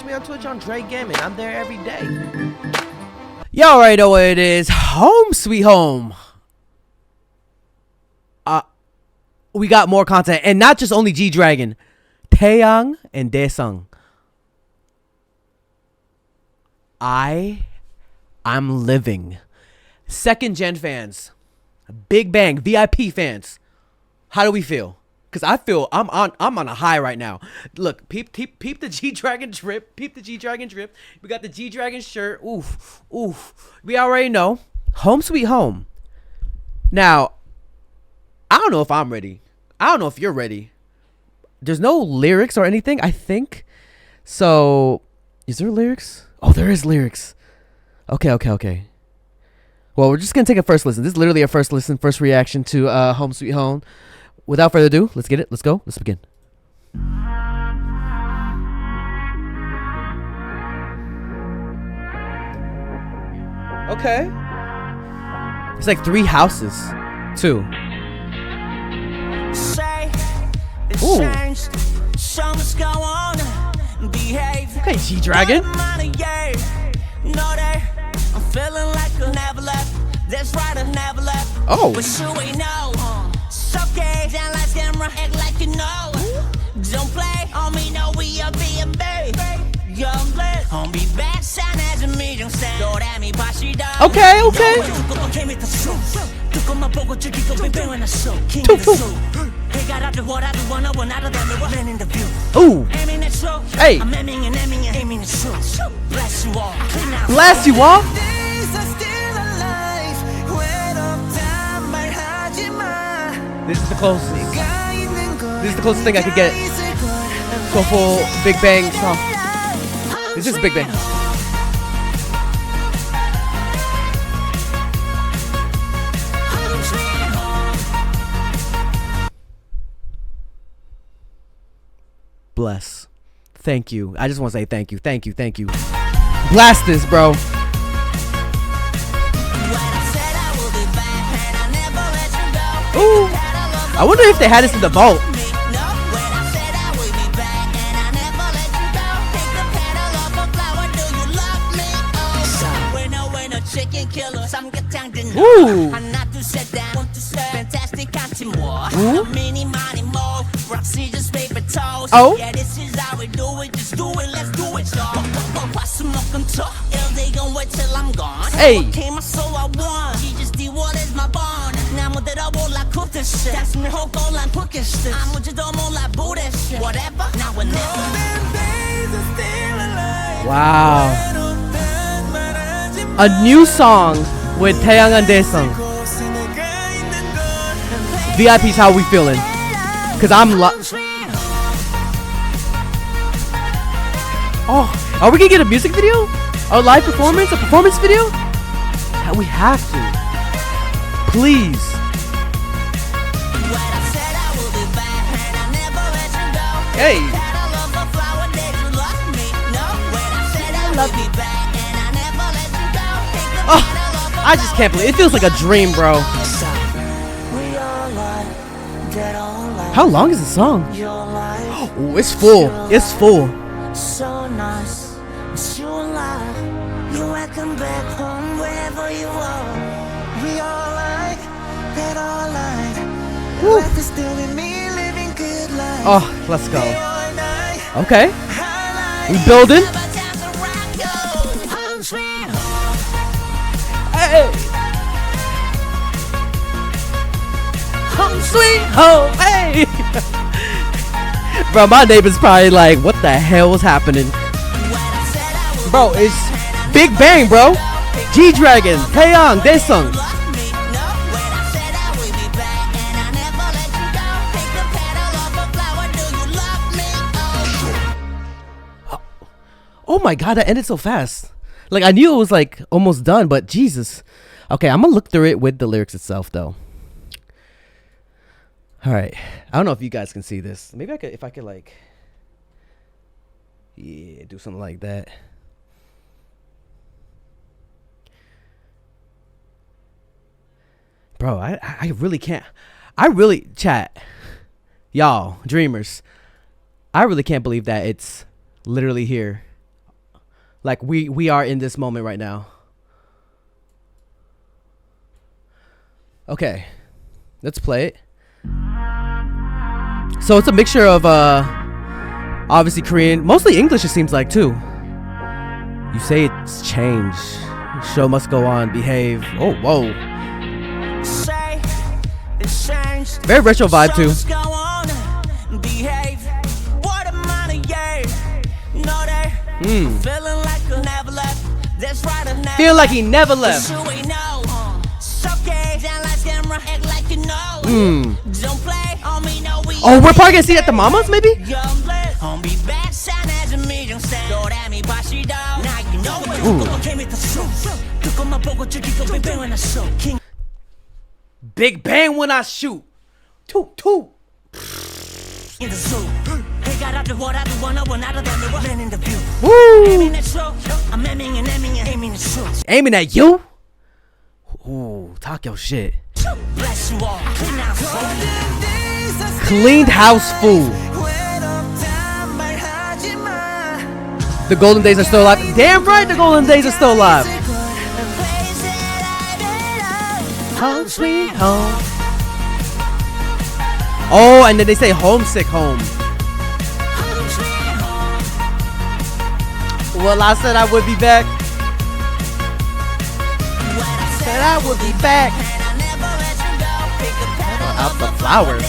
me on Twitch on Dre Gammon. I'm there every day. Y'all already know what it is. Home sweet home. We got more content, and not just only G Dragon, Taeyang and Daesung. I'm living. Second gen fans, Big Bang VIP fans. How do we feel? Cause I feel I'm on a high right now. Look, peep the G Dragon drip. Peep the G Dragon drip. We got the G Dragon shirt. Oof. We already know. Home sweet home. Now, I don't know if I'm ready. I don't know if you're ready. There's no lyrics or anything, I think. So, is there lyrics? Oh, there is lyrics. Okay. Well, we're just gonna take a first listen. This is literally a first listen, first reaction to Home Sweet Home. Without further ado, let's get it. Let's go. Let's begin. Okay. It's like 3 houses, too. Ooh. Okay, G Dragon. Oh. Don't play on me, no, we are being big. Young blood, on be back, sign as a medium stand. Okay. Ooh. Hey. Bless you all. This is the closest. This is the closest thing I could get to a full Big Bang song. This is Big Bang. Bless. Thank you. I just want to say thank you. Blast this, bro. Ooh. I wonder if they had this in the vault. Ooh. Oh. Hey. Wow. A new song with Taeyang and Daesung. VIP's how we feeling? Cause I'm oh, are we gonna get a music video? A live performance? A performance video? We have to. Please. Hey. Oh, I just can't believe it. Feels like a dream, bro. How long is the song? Oh, it's full. It's full. So nice. You welcome back home wherever you are. We all like that, all like life is still in me, living good life. Oh, let's go. Okay. We building. Hey. Home sweet home. Hey. Bro, my neighbor's probably like, what the hell was happening? Bro, it's Big Bang, bro. G Dragon, Taeyang, Daesung. Oh my god, that ended so fast. Like, I knew it was like almost done, but Jesus. Okay, I'm gonna look through it with the lyrics itself though. All right, I don't know if you guys can see this. Maybe I could, if I could like, yeah, do something like that. Bro, I really can't. I really, chat, y'all, dreamers, I really can't believe that it's literally here Like we are in this moment right now. Okay, let's play it. So it's a mixture of obviously Korean, mostly English it seems like too. You say it's change. Show must go on. Behave. Oh, whoa. Say it's changed. Very retro vibe too. Shows go on, behave. What a money, yeah. No, they feeling like I never left. That's right, I never Feel like he never left. So we know. It's okay. Down like camera, act like you know. Don't play on me, no, we. Oh, we're probably gonna see it at the Mamas, maybe? Young blood, on be back, sign as a million stand. Go at me, but she don't. Now you know it. Came with the truth. Took on my boat, you go big bang when I show. King Big bang when I shoot. Toot. in the zoo. Hey, got out the water, the one out of them, the man in the view. Woo! Aiming at you, I'm aiming and aiming at you. Aiming at you? Ooh, talk your shit. Bless you all. Clean out Cleaned house food. The golden days are still alive. Damn right, the golden days are still alive. Home sweet home. Oh, and then they say homesick home. Well, I said I would be back. Said I would be back. Out the flowers.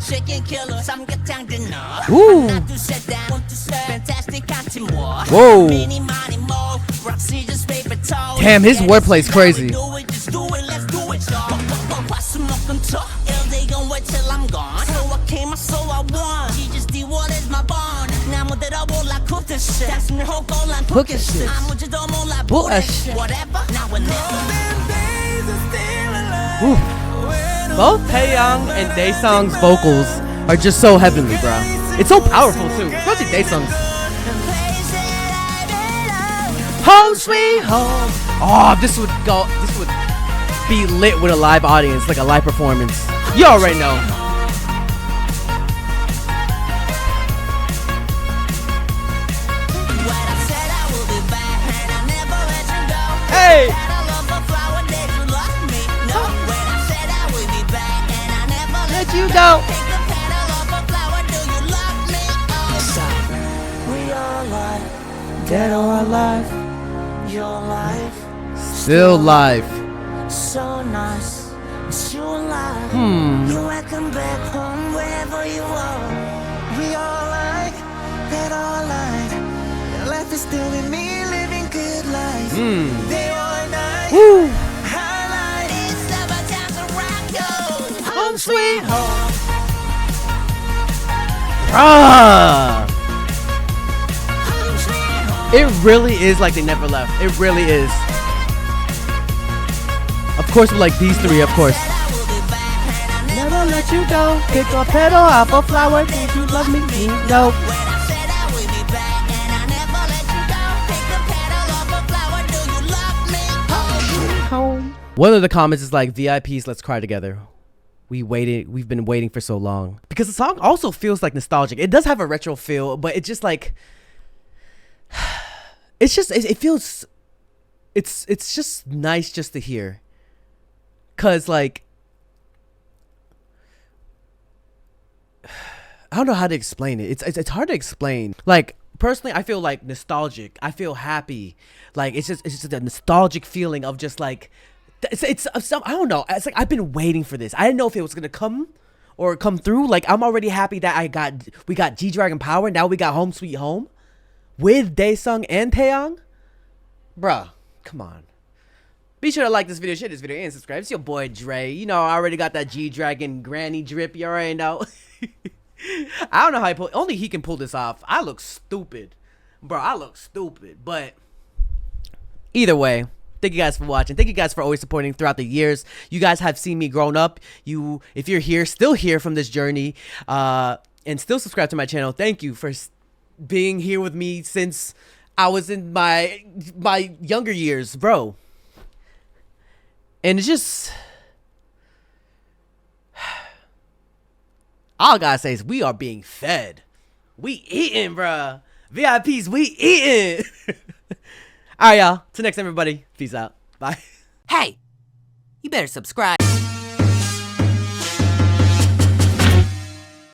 Chicken killer, Ooh. Whoa. Damn, his wordplay's crazy. Ooh. Both Taeyang and Daesung's vocals are just so heavenly, bro. It's so powerful too, especially Daesung's. Home sweet home. Oh, this would be lit with a live audience, like a live performance. You already know. Hey. Let you go. We are alive, dead or alive. Your life Still live. so nice. It's you alive. You welcome back home wherever you are. We are alive, dead or alive. Your life is still with me, living good life. Day or night. Woo. Highlight is never time to rock you. Home sweet home. Ah. It really is like they never left. It really is. Of course, we like these three, of course. Never let you go. Pick a petal off a flower. Think you love me? No. Home. One of the comments is like, VIPs, let's cry together. We've been waiting for so long. Because the song also feels like nostalgic. It does have a retro feel, but it's just like, it feels, it's just nice just to hear. Cause like, I don't know how to explain it. It's hard to explain. Like, personally, I feel like nostalgic. I feel happy. Like, it's just a nostalgic feeling of just like, it's some, I don't know. It's like I've been waiting for this. I didn't know if it was gonna come or come through. Like, I'm already happy that we got G-Dragon Power. Now we got Home Sweet Home with Daesung and Taeyang. Bruh, come on. Be sure to like this video, share this video, and subscribe. It's your boy Dre. You know, I already got that G-Dragon granny drip. You already know. I don't know how only he can pull this off. I look stupid. Bro, I look stupid. But either way, thank you guys for watching. Thank you guys for always supporting throughout the years. You guys have seen me grown up. If you're here, still here from this journey, and still subscribe to my channel, thank you for being here with me since I was in my younger years, bro. And it's just, All I gotta say is we are being fed. We eating, bruh. VIPs, we eating. All right, y'all. Till next time, everybody. Peace out. Bye. Hey, you better subscribe.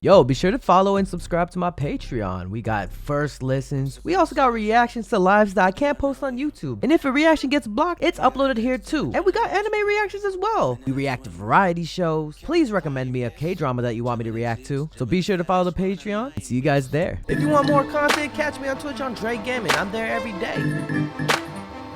Yo, be sure to follow and subscribe to my Patreon. We got first listens. We also got reactions to lives that I can't post on YouTube. And if a reaction gets blocked, it's uploaded here too. And we got anime reactions as well. We react to variety shows. Please recommend me a K-drama that you want me to react to. So be sure to follow the Patreon and see you guys there. If you want more content, catch me on Twitch on Dre Gaming. I'm there every day.